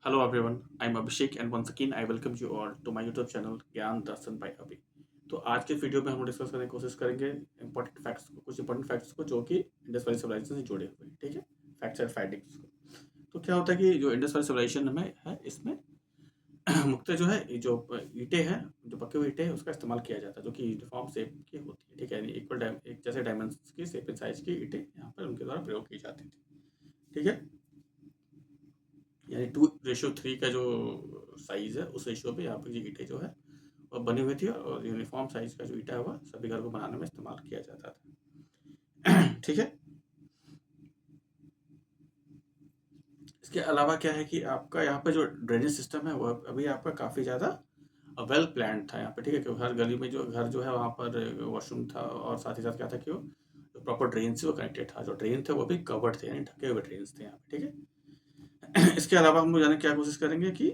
Hello everyone, I'm Abhishek and once again I welcome you all to my YouTube channel ज्ञान दर्शन bye अभी। तो आज के video में हम डिस्कस करने की कोशिश करेंगे कुछ इंपॉर्टेंट फैक्ट्स को जो कि इंडस वैली सिविलाइजेशन से जुड़े हुए हैं, ठीक है। फैक्ट्स एंड फाइंडिंग्स को। तो क्या होता है कि जो इंडस वैली सिविलाइजेशन में है इसमें मुख्यतः जो है ये जो ईंटें हैं, जो पके हुए ईंटें हैं उसका इस्तेमाल किया जाता है जो कि यूनिफॉर्म शेप की होती है, ठीक है। यानी एक जैसे डायमेंशंस की शेप एंड साइज की ईंटें यहाँ पर उनके द्वारा प्रयोग की जाती थी, ठीक है। यानी 2:3 का जो साइज़ है उस रेशियो पे यहाँ पे ये ईंटें जो है वो बनी हुई थी और यूनिफॉर्म साइज़ का जो ईंटा हुआ सभी घर को बनाने में इस्तेमाल किया जाता था। ठीक है। इसके अलावा क्या है कि आपका यहाँ पे जो ड्रेनेज सिस्टम है वो अभी आपका काफ़ी ज़्यादा वेल प्लान्ड था यहाँ पे, ठीक है। क्योंकि हर गली में जो घर जो है वहाँ पर वॉशरूम था और साथ ही साथ क्या था कि वो प्रॉपर ड्रेन से वो कनेक्टेड था। जो ड्रेन थे वो भी कवर्ड थे, यानी ढके हुए ड्रेन्स थे यहाँ पे, ठीक है। इसके अलावा हम लोग जानने की क्या कोशिश करेंगे कि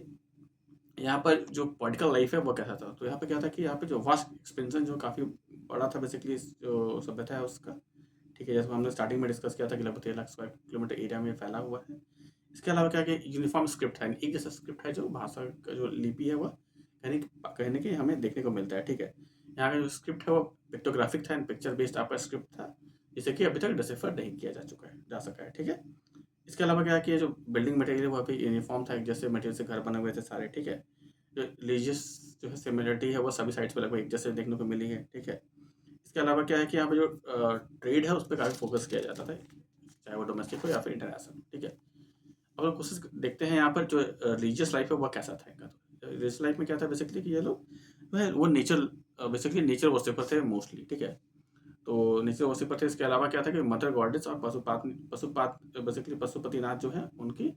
यहाँ पर जो पॉलिटिकल लाइफ है वो कैसा था। तो यहाँ पे क्या था कि यहाँ पे जो वास्ट एक्सपेंशन जो काफ़ी बड़ा था बेसिकली जो सभ्यता है उसका, ठीक है। जैसे हमने स्टार्टिंग में डिस्कस किया था कि लगभग 13 लाख स्क्वायर किलोमीटर एरिया में फैला हुआ है। इसके अलावा क्या कि यूनिफॉर्म स्क्रिप्ट है, एक जैसा स्क्रिप्ट है, जो भाषा का जो लिपि है वह कहने के हमें देखने को मिलता है, ठीक है। यहाँ का जो स्क्रिप्ट है वो पिक्टोग्राफिक था एंड पिक्चर बेस्ड आपका स्क्रिप्ट था, जिसे कि अभी तक डिसिफर नहीं किया जा सका है, ठीक है। इसके अलावा क्या है कि जो बिल्डिंग मटेरियल है वह भी यूनिफॉर्म था, एक जैसे मटेरियल से घर बने हुए थे सारे, ठीक है। जो रिलीजियस जो है सिमिलरिटी है वो सभी साइड्स पे लगभग एक जैसे देखने को मिली है, ठीक है। इसके अलावा क्या है कि यहाँ पे जो ट्रेड है उस पर काफ़ी फोकस किया जाता था, चाहे वो डोमेस्टिक हो या फिर इंटरनेशनल, ठीक है। अब कोशिश देखते हैं यहाँ पर जो रिलीजियस लाइफ है वह कैसा था इनका। तो रिलीजियस लाइफ में क्या था बेसिकली कि ये लोग वो नेचर बेसिकली नेचर वर्शिपर थे मोस्टली, ठीक है। तो नेचर वर्शिपर थे। इसके अलावा क्या था कि मदर गॉडेस और पशुपात पशुपात बेसिकली पशुपतिनाथ जो है उनकी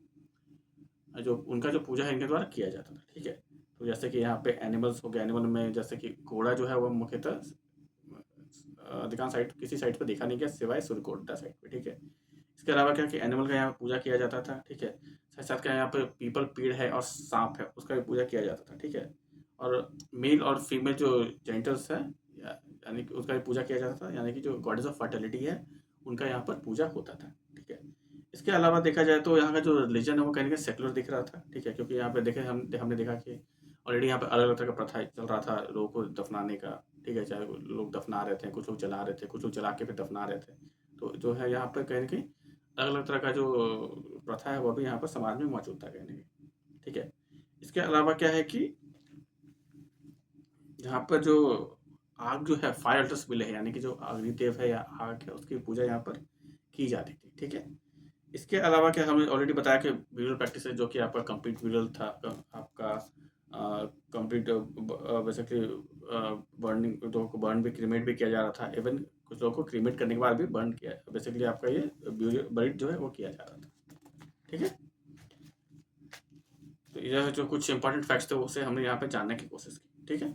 जो उनका जो पूजा है इनके द्वारा किया जाता था, ठीक है। तो जैसे कि यहाँ पे एनिमल्स हो गए, एनिमल में जैसे कि घोड़ा जो है वो मुख्यतः अधिकांश साइट किसी साइट पर देखा नहीं गया सिवाय सूर्यकोटा साइट पे, ठीक है। इसके अलावा क्या कि एनिमल का यहाँ पूजा किया जाता था, ठीक है। साथ साथ क्या यहाँ पे पीपल पेड़ है और सांप है उसका भी पूजा किया जाता था, ठीक है। और मेल और फीमेल जो जेंटल्स है यानी कि उसका भी पूजा किया जाता था, यानी कि जो गॉडेस ऑफ फर्टिलिटी है उनका यहाँ पर पूजा होता था, ठीक है। इसके अलावा देखा जाए तो यहाँ का जो रिलीजन है वो कहीं ना कहीं सेकुलर दिख रहा था, ठीक है। क्योंकि यहाँ पे देखे हमने देखा कि ऑलरेडी यहाँ पे अलग अलग तरह का प्रथा चल रहा था लोगों को दफनाने का, ठीक है। चाहे वो लोग दफना रहे थे, कुछ लोग जला रहे थे, कुछ लोग जला के फिर दफना रहे थे। तो जो है यहाँ पर कहीं ना कहीं अलग अलग तरह का जो प्रथा है वो भी यहाँ पर समाज में मौजूद था कहीं ना कहीं, ठीक है। इसके अलावा क्या है कि यहाँ पर जो आग जो है फायर अल्टर्स मिले हैं, यानी कि जो अग्निदेव है या आग है उसकी पूजा यहाँ पर की जाती थी, ठीक है। इसके अलावा क्या हमने ऑलरेडी बताया कि ब्यूरल प्रैक्टिस है जो कि आपका कंप्लीट ब्यूरल था, आपका कंप्लीट बेसिकली बर्निंग लोगों को बर्न भी क्रीमेट भी किया जा रहा था। इवन कुछ लोगों को क्रीमेट करने के बाद भी बर्न किया, बेसिकली आपका ये बरिड जो है वो किया जा रहा था, ठीक है। तो ये जो कुछ इंपॉर्टेंट फैक्ट्स थे उसे हमने यहाँ पे जानने की कोशिश की, ठीक है।